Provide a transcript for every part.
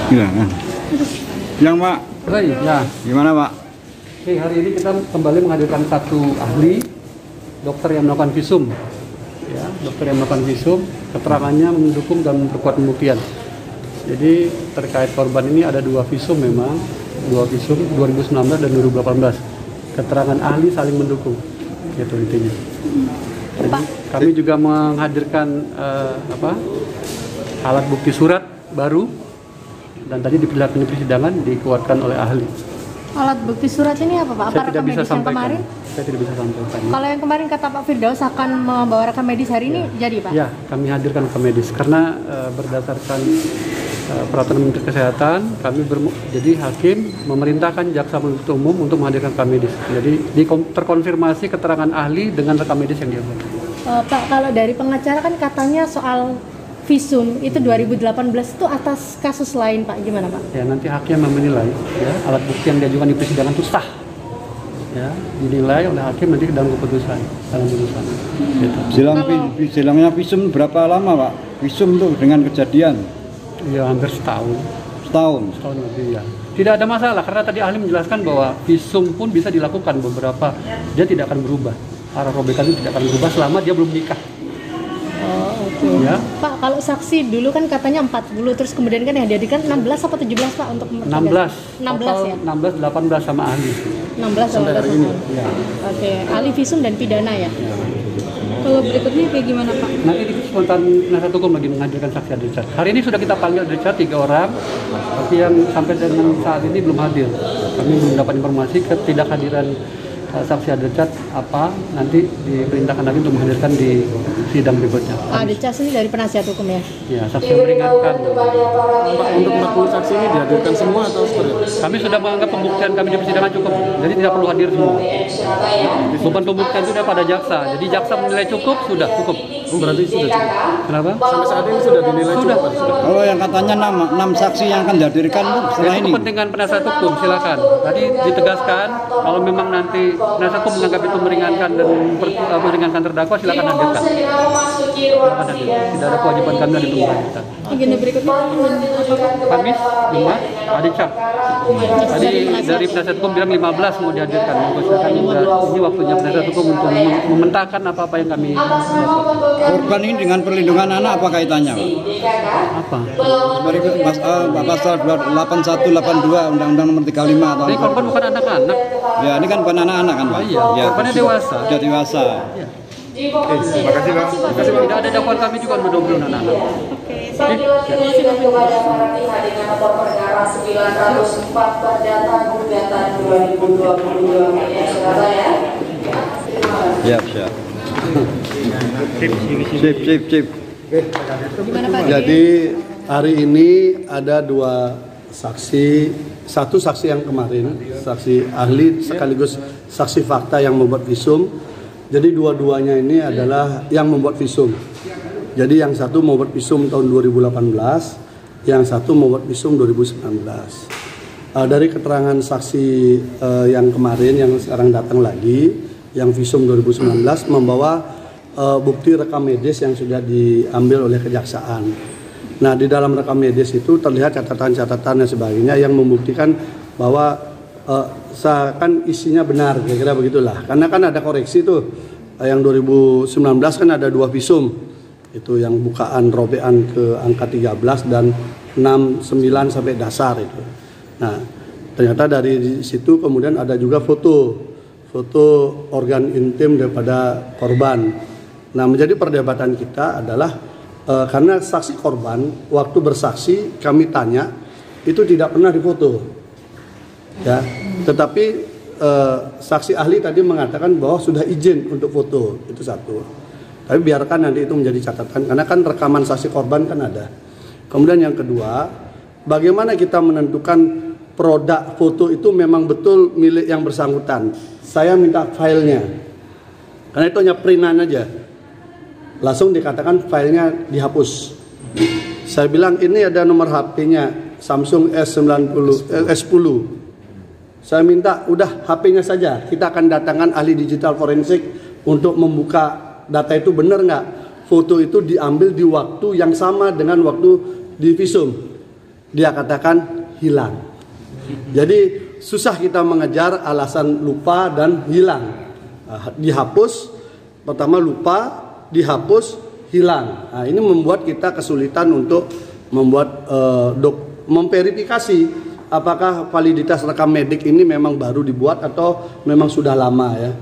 Gila. Yang Pak, Ya. gimana Pak? Oke, hari ini kita kembali menghadirkan satu ahli, dokter yang melakukan visum. Ya, dokter yang melakukan visum, keterangannya mendukung dan memperkuat pembuktian. Jadi terkait korban ini ada dua visum memang, dua visum 2019 dan 2018. Keterangan ahli saling mendukung, gitu intinya. Jadi, kami juga menghadirkan alat bukti surat baru dan tadi diperlihatkan di persidangan dikuatkan oleh ahli. Alat bukti surat ini apa Pak? Saya Apa tidak rekam bisa medis yang sampaikan. kemarin? Saya tidak bisa sampaikan. Kalau yang kemarin kata Pak Firdaus akan membawa rekam medis hari ini, jadi Pak? Ya, kami hadirkan rekam medis karena berdasarkan peraturan Menteri Kesehatan, jadi hakim memerintahkan jaksa penuntut umum untuk menghadirkan rekam medis. Jadi terkonfirmasi keterangan ahli dengan rekam medis yang dia buat. Pak, kalau dari pengacara kan katanya soal visum itu 2018 itu atas kasus lain Pak, gimana Pak? Ya, nanti hakim menilai ya alat bukti yang diajukan di persidangan itu sah. Ya, dinilai oleh hakim nanti dalam keputusan. Gitu. Silangnya visum berapa lama Pak? Visum tuh dengan kejadian? Ya, hampir setahun. Setahun Lebih ya. Tidak ada masalah karena tadi ahli menjelaskan bahwa visum pun bisa dilakukan beberapa, dia tidak akan berubah. Arah robekan itu tidak akan berubah selama dia belum nikah. Oh, oke. Ya. Pak, kalau saksi dulu kan katanya 40, terus kemudian kan yang dihadirkan 16 atau 17 Pak untuk 16. 16 ya? 16, 18 sama ahli. 16 Sampai hari ini. Ya. Oke, ahli visum dan pidana ya? Ya. Kalau berikutnya kayak gimana Pak? Nanti di spontan penasihat hukum lagi menghadirkan saksi Richard. Hari ini sudah kita panggil Richard 3 orang, tapi yang sampai dengan saat ini belum hadir. Kami belum dapat informasi ketidakhadiran saksi Richard apa, nanti diperintahkan lagi untuk menghadirkan di sidang berikutnya. Richard ini dari penasihat hukum ya? Ya, saksi yang meringankan. Pak, untuk 40 saksi ini dihadirkan semua atau seperti apa? Kami sudah menganggap pembuktian kami di persidangan cukup, jadi tidak perlu hadir semua. Beban pembuktian itu sudah pada jaksa, jadi jaksa menilai cukup, sudah cukup. Berarti sudah cukup. Kenapa? Sampai saat ini sudah dinilai Sudah. cukup. Sudah. Kalau yang katanya 6 saksi yang akan dihadirkan itu setelah Itu ini. kepentingan penasihat hukum, silakan. Tadi ditegaskan, kalau memang nanti penasihat hukum menganggap itu meringankan dan meringankan terdakwa, silakan hadirkan. Silakan hadirkan. Tidak ada kewajiban kami dari pemerintahan. Agenda berikutnya Kamis, Jumat, hari Cap. Tadi dari penasihat hukum bilang 15 mau dihadirkan. Silakan ini waktunya penasihat hukum untuk mementahkan apa-apa yang kami lakukan. Korban ini dengan perlindungan anak apa kaitannya Pak? Apa? Seperti pasal 8182 Undang-Undang Nomor 35 tahun. Ini korban bukan anak-anak. Ya, ini kan bukan anak-anak kan Pak? Iya, Ya, korbannya dewasa. Sudah dewasa. Terima kasih Pak. Tidak ada dakwaan kami juga mendobrak anak-anak. Nomor perkara 904 Perdata Gugatan 2022 Surabaya ya. Siap. Sip. gimana Pak? Jadi hari ini ada dua saksi, satu saksi yang kemarin, saksi ahli sekaligus saksi fakta yang membuat visum. Jadi dua-duanya ini adalah yang membuat visum. Jadi yang satu membuat visum tahun 2018, yang satu membuat visum 2019. Dari keterangan saksi yang kemarin yang sekarang datang lagi, yang visum 2019 membawa bukti rekam medis yang sudah diambil oleh kejaksaan. Nah, di dalam rekam medis itu terlihat catatan-catatan dan sebagainya yang membuktikan bahwa seakan isinya benar, kira-kira begitulah. Karena kan ada koreksi tuh, yang 2019 kan ada dua visum, itu yang bukaan robekan ke angka 13 dan 69 sampai dasar itu. Nah, ternyata dari situ kemudian ada juga foto organ intim daripada korban. Nah, menjadi perdebatan kita adalah karena saksi korban waktu bersaksi kami tanya itu tidak pernah difoto, ya. Tetapi saksi ahli tadi mengatakan bahwa sudah izin untuk foto, itu satu. Tapi biarkan nanti itu menjadi catatan karena kan rekaman saksi korban kan ada. Kemudian yang kedua, bagaimana kita menentukan produk foto itu memang betul milik yang bersangkutan? Saya minta filenya, karena itu hanya printan aja. Langsung dikatakan filenya dihapus. Saya bilang ini ada nomor HP-nya Samsung S10. Saya minta udah HP-nya saja. Kita akan datangkan ahli digital forensik untuk membuka data itu benar nggak. Foto itu diambil di waktu yang sama dengan waktu di visum. dia katakan hilang. Jadi susah kita mengejar alasan lupa dan hilang. Dihapus, pertama lupa, dihapus, hilang. Nah, ini membuat kita kesulitan untuk membuat memverifikasi apakah validitas rekam medik ini memang baru dibuat atau memang sudah lama ya.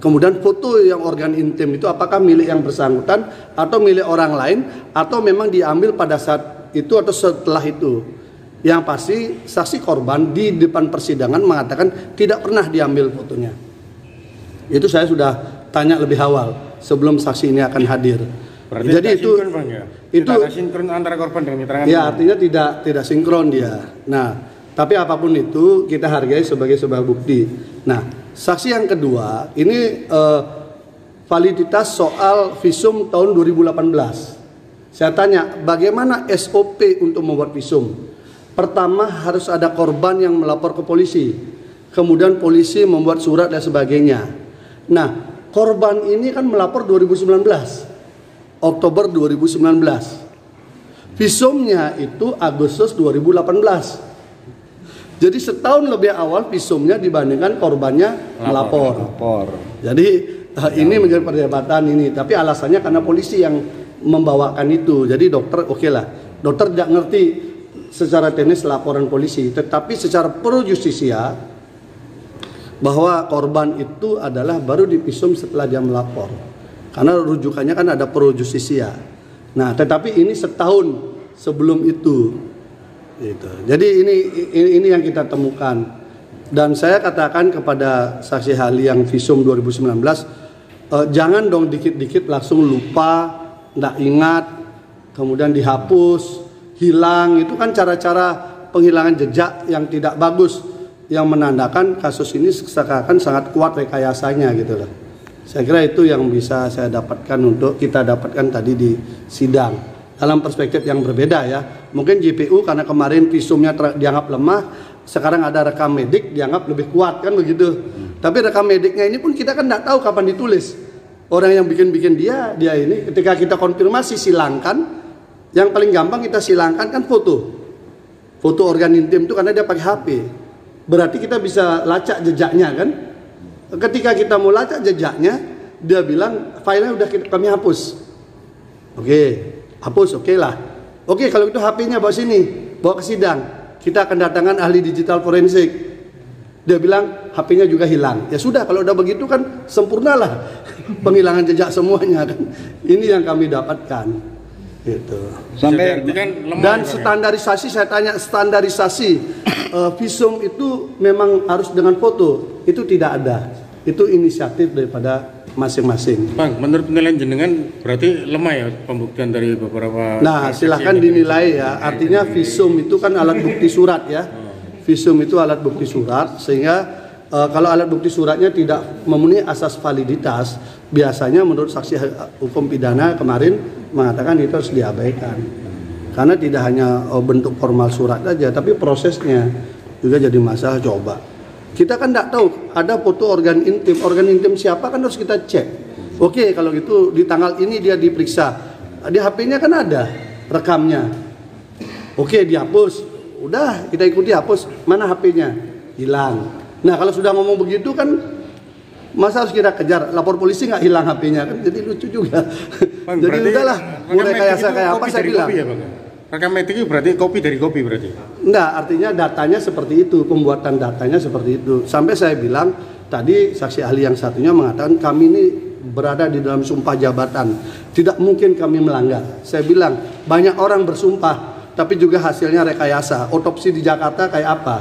Kemudian foto yang organ intim itu apakah milik yang bersangkutan atau milik orang lain atau memang diambil pada saat itu atau setelah itu. Yang pasti saksi korban di depan persidangan mengatakan tidak pernah diambil fotonya. Itu saya sudah tanya lebih awal sebelum saksi ini akan hadir. Berarti jadi itu sinkron, Bang, ya? Itu tidak ada sinkron antara korban dengan keterangan. Ya, artinya tidak sinkron dia. Nah, tapi apapun itu kita hargai sebagai sebuah bukti. Nah, saksi yang kedua ini validitas soal visum tahun 2018. Saya tanya, bagaimana SOP untuk membuat visum? Pertama harus ada korban yang melapor ke polisi. Kemudian polisi membuat surat dan sebagainya. Nah, korban ini kan melapor 2019. Oktober 2019. Visumnya itu Agustus 2018. Jadi setahun lebih awal visumnya dibandingkan korbannya melapor. Jadi ini menjadi perdebatan ini. Tapi alasannya karena polisi yang membawakan itu. Jadi dokter oke lah. Dokter tidak ngerti secara teknis laporan polisi, tetapi secara pro justisia bahwa korban itu adalah baru divisum setelah dia melapor. Karena rujukannya kan ada pro justisia. Nah, tetapi ini setahun sebelum itu. Gitu. Jadi ini yang kita temukan. Dan saya katakan kepada saksi ahli yang visum 2019, jangan dong dikit-dikit langsung lupa, nggak ingat, kemudian dihapus, hilang. Itu kan cara-cara penghilangan jejak yang tidak bagus, yang menandakan kasus ini seakan sangat kuat rekayasanya gitu loh. Saya kira itu yang bisa saya dapatkan untuk kita dapatkan tadi di sidang. Dalam perspektif yang berbeda ya. Mungkin JPU karena kemarin visumnya dianggap lemah, sekarang ada rekam medik dianggap lebih kuat kan begitu. Tapi rekam mediknya ini pun kita kan tidak tahu kapan ditulis. Orang yang bikin dia ini ketika kita konfirmasi silangkan. Yang paling gampang kita silangkan kan foto organ intim itu karena dia pakai HP. Berarti kita bisa lacak jejaknya kan. Ketika kita mau lacak jejaknya, dia bilang filenya udah kami hapus. Oke, hapus oke lah. Oke, kalau itu HP-nya bawa sini, bawa ke sidang. Kita akan datangkan ahli digital forensik. Dia bilang HP-nya juga hilang. Ya sudah, kalau udah begitu kan sempurnalah penghilangan jejak semuanya kan. Ini yang kami dapatkan. Gitu. Sampai dan standarisasi, saya tanya standarisasi visum itu memang harus dengan foto, itu tidak ada, itu inisiatif daripada masing-masing. Bang, menurut penilaian jenengan berarti lemah ya pembuktian dari beberapa. Nah, silahkan dinilai ya. Artinya visum itu kan alat bukti surat ya. Visum itu alat bukti surat, sehingga kalau alat bukti suratnya tidak memenuhi asas validitas, biasanya menurut saksi hukum pidana kemarin mengatakan itu harus diabaikan. Karena tidak hanya bentuk formal surat aja, tapi prosesnya juga jadi masalah. Coba kita kan tidak tahu ada foto organ intim siapa kan harus kita cek. Oke, kalau gitu di tanggal ini dia diperiksa, di HP-nya kan ada rekamnya. Oke, dihapus, udah kita ikuti hapus, mana HP-nya hilang. Nah, kalau sudah ngomong begitu kan masa harus kita kejar, lapor polisi nggak hilang HP-nya kan, jadi lucu juga. Bang, jadi udahlah, mulai kayak apa saya bilang. Ya, Bang? Rekam medik itu berarti kopi dari kopi berarti? Enggak, artinya datanya seperti itu, pembuatan datanya seperti itu. Sampai saya bilang tadi saksi ahli yang satunya mengatakan kami ini berada di dalam sumpah jabatan, tidak mungkin kami melanggar. Saya bilang banyak orang bersumpah, tapi juga hasilnya rekayasa. Otopsi di Jakarta kayak apa?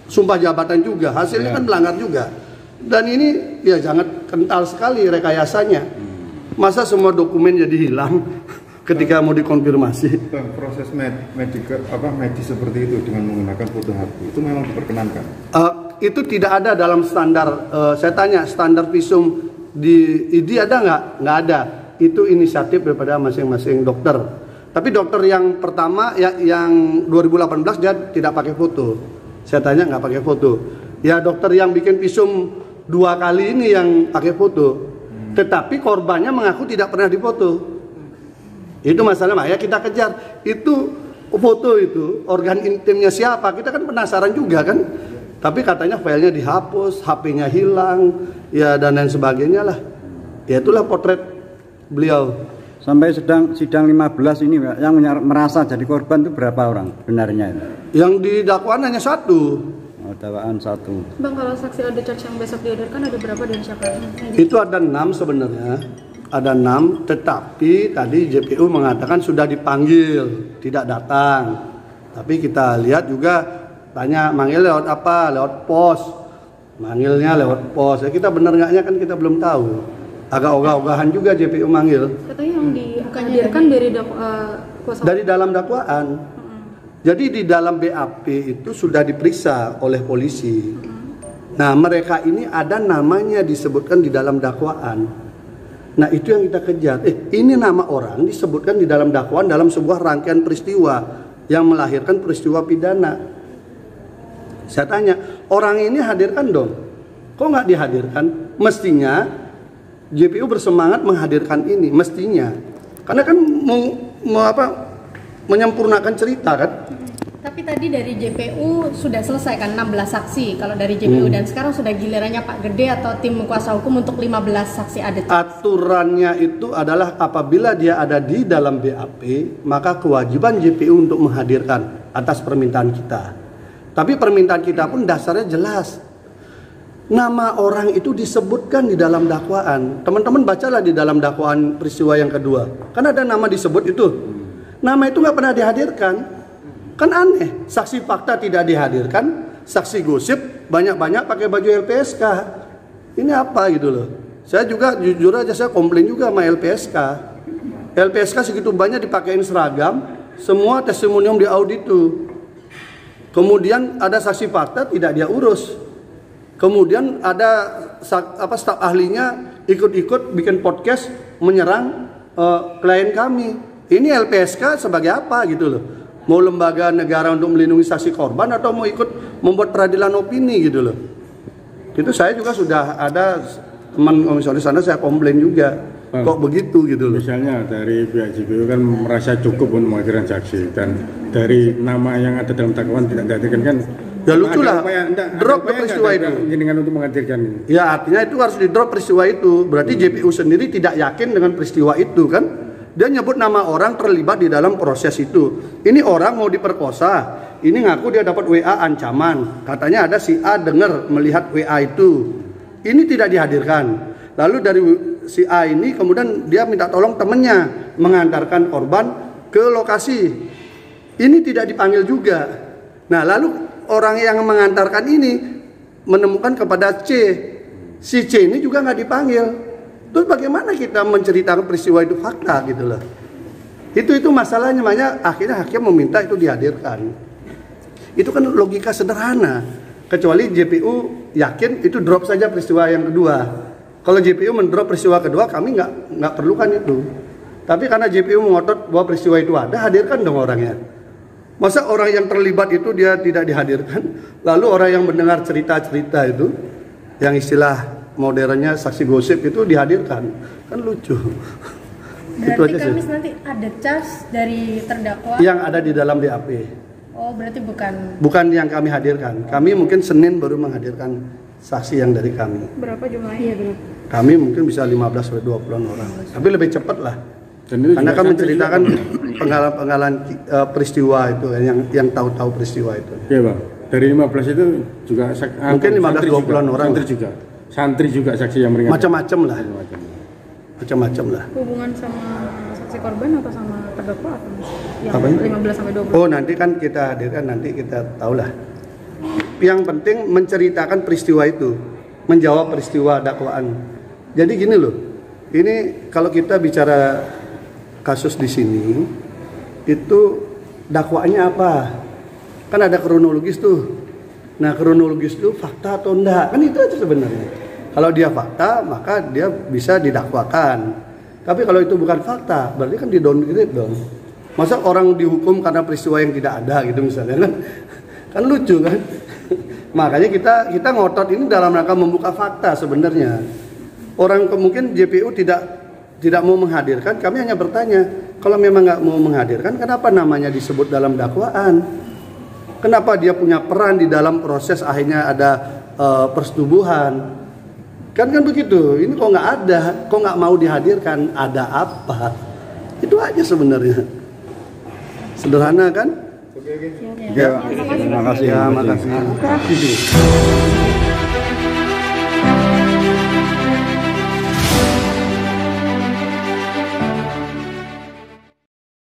Sumpah jabatan juga, hasilnya kan melanggar juga. Dan ini ya sangat kental sekali rekayasanya. Masa semua dokumen jadi hilang ketika mau dikonfirmasi? Bang, proses medis seperti itu dengan menggunakan foto HP itu memang diperkenankan? Itu tidak ada dalam standar. Saya tanya standar visum di ID ada nggak? Nggak ada. Itu inisiatif daripada masing-masing dokter. Tapi dokter yang pertama yang 2018 dia tidak pakai foto. Saya tanya nggak pakai foto. Ya dokter yang bikin visum 2 kali ini yang pakai foto. Tetapi korbannya mengaku tidak pernah difoto. Itu masalah, ya kita kejar. Itu foto itu, organ intimnya siapa, kita kan penasaran juga kan. Tapi katanya filenya dihapus, HP-nya hilang, ya dan lain sebagainya lah. Ya itulah potret beliau. Sampai sidang 15 ini Pak, yang merasa jadi korban itu berapa orang benarnya itu? Yang di dakwaan hanya 1. Oh, dakwaan 1. Bang, kalau saksi audit charge yang besok dihadirkan ada berapa dan siapa? Itu ada 6 sebenarnya. Ada 6, tetapi tadi JPU mengatakan sudah dipanggil, tidak datang. Tapi kita lihat juga, tanya manggil lewat apa? Lewat pos. Manggilnya lewat pos. Ya, kita benar nggaknya kan kita belum tahu. Agak ogah-ogahan juga JPU manggil. Katanya yang dihadirkan dari dalam dakwaan. Jadi di dalam BAP itu sudah diperiksa oleh polisi. Nah, mereka ini ada namanya disebutkan di dalam dakwaan. Nah, itu yang kita kejar. Ini nama orang disebutkan di dalam dakwaan dalam sebuah rangkaian peristiwa yang melahirkan peristiwa pidana. Saya tanya, orang ini hadirkan dong. Kok nggak dihadirkan? Mestinya JPU bersemangat menghadirkan ini, mestinya. Karena kan menyempurnakan cerita kan. Tapi tadi dari JPU sudah selesai kan 16 saksi kalau dari JPU dan sekarang sudah gilirannya Pak Gede atau tim kuasa hukum untuk 15 saksi adat. Aturannya itu adalah apabila dia ada di dalam BAP, maka kewajiban JPU untuk menghadirkan atas permintaan kita. Tapi permintaan kita pun dasarnya jelas. Nama orang itu disebutkan di dalam dakwaan. Teman-teman bacalah di dalam dakwaan peristiwa yang kedua. Kan ada nama disebut itu. Nama itu nggak pernah dihadirkan. Kan aneh. Saksi fakta tidak dihadirkan. Saksi gosip banyak-banyak pakai baju LPSK. Ini apa gitu loh. Saya juga jujur aja saya komplain juga sama LPSK. LPSK segitu banyak dipakein seragam. Semua testimonium di audit itu. Kemudian ada saksi fakta tidak dia urus. Kemudian ada staf ahlinya ikut-ikut bikin podcast menyerang klien kami. Ini LPSK sebagai apa gitu loh? Mau lembaga negara untuk melindungi saksi korban atau mau ikut membuat peradilan opini gitu loh? Itu saya juga sudah ada teman komisioner sana saya komplain juga. Kok begitu gitu loh? Misalnya dari pihak JPU kan merasa cukup untuk menghadirkan saksi dan dari nama yang ada dalam dakwaan tidak dihadirkan kan? Ya lucu lah, drop peristiwa itu. Dengan untuk menghadirkan ini. Ya artinya itu harus di drop peristiwa itu. Berarti JPU sendiri tidak yakin dengan peristiwa itu kan? Dia nyebut nama orang terlibat di dalam proses itu. Ini orang mau diperkosa. Ini ngaku dia dapat WA ancaman. Katanya ada si A dengar melihat WA itu. Ini tidak dihadirkan. Lalu dari si A ini kemudian dia minta tolong temannya mengantarkan korban ke lokasi. Ini tidak dipanggil juga. Nah lalu orang yang mengantarkan ini menemukan kepada C. Si C ini juga nggak dipanggil. Terus bagaimana kita menceritakan peristiwa itu fakta gitu loh. Itu masalahnya, makanya akhirnya hakim meminta itu dihadirkan. Itu kan logika sederhana. Kecuali JPU yakin itu drop saja peristiwa yang kedua. Kalau JPU mendrop peristiwa kedua kami nggak perlukan itu. Tapi karena JPU mengotot bahwa peristiwa itu ada, hadirkan dong orangnya. Masa orang yang terlibat itu dia tidak dihadirkan, lalu orang yang mendengar cerita-cerita itu, yang istilah modernnya saksi gosip itu dihadirkan, kan lucu. Berarti itu aja sih. Kamis nanti ada charge dari terdakwa yang ada di dalam BAP. Oh berarti bukan yang kami hadirkan. Kami mungkin Senin baru menghadirkan saksi yang dari kami. Berapa jumlahnya? Iya benar. Kami mungkin bisa 15-20 orang, tapi lebih cepat lah. Karena kan menceritakan pengalaman peristiwa itu yang tahu-tahu peristiwa itu. Iya Bang. Dari 15 itu juga mungkin 15-20 orang. Santri juga saksi yang meringankan. Macam-macam lah. Hubungan sama saksi korban atau sama terdakwa atau yang apa? 15 sampai 20? Oh, nanti kan kita hadirkan, nanti kita tahulah. Yang penting menceritakan peristiwa itu, menjawab peristiwa dakwaan. Jadi gini loh. Ini kalau kita bicara kasus di sini itu dakwaannya apa? Kan ada kronologis tuh. Nah, kronologis itu fakta atau enggak? Kan itu aja sebenarnya. Kalau dia fakta, maka dia bisa didakwakan. Tapi kalau itu bukan fakta, berarti kan di downgrade dong. Masa orang dihukum karena peristiwa yang tidak ada gitu misalnya kan? Kan lucu kan? Makanya kita ngotot ini dalam rangka membuka fakta sebenarnya. Orang mungkin JPU tidak mau menghadirkan, kami hanya bertanya, Kalau memang nggak mau menghadirkan, kenapa namanya disebut dalam dakwaan? Kenapa dia punya peran di dalam proses akhirnya ada persetubuhan? Kan begitu. Ini kok nggak ada, kok nggak mau dihadirkan? Ada apa? Itu aja sebenarnya. Sederhana kan? Ya, terima kasih. Ya, makasih.